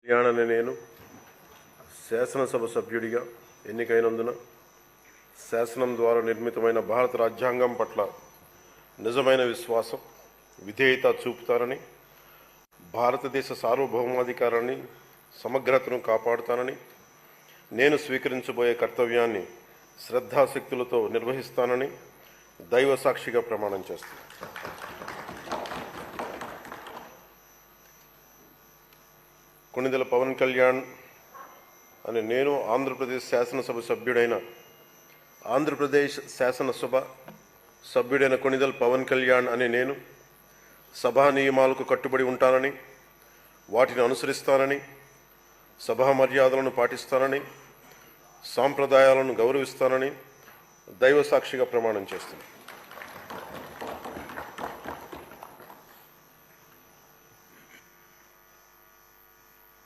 కళ్యాణ్ నేను శాసనసభ సభ్యుడిగా ఎన్నికైనందున శాసనం ద్వారా నిర్మితమైన భారత రాజ్యాంగం పట్ల నిజమైన విశ్వాసం, విధేయత చూపుతానని, భారతదేశ సార్వభౌమాధికారాన్ని, సమగ్రతను కాపాడుతానని, నేను స్వీకరించబోయే కర్తవ్యాన్ని శ్రద్ధాశక్తులతో నిర్వహిస్తానని దైవ సాక్షిగా ప్రమాణం చేస్తాను. కొణిదెల పవన్ కళ్యాణ్ అనే నేను ఆంధ్రప్రదేశ్ శాసనసభ సభ్యుడైన కొణిదెల పవన్ కళ్యాణ్ అనే నేను సభా నియమాలకు కట్టుబడి ఉంటానని, వాటిని అనుసరిస్తానని, సభా మర్యాదలను పాటిస్తానని, సాంప్రదాయాలను గౌరవిస్తానని దైవ సాక్షిగా ప్రమాణం చేస్తాను.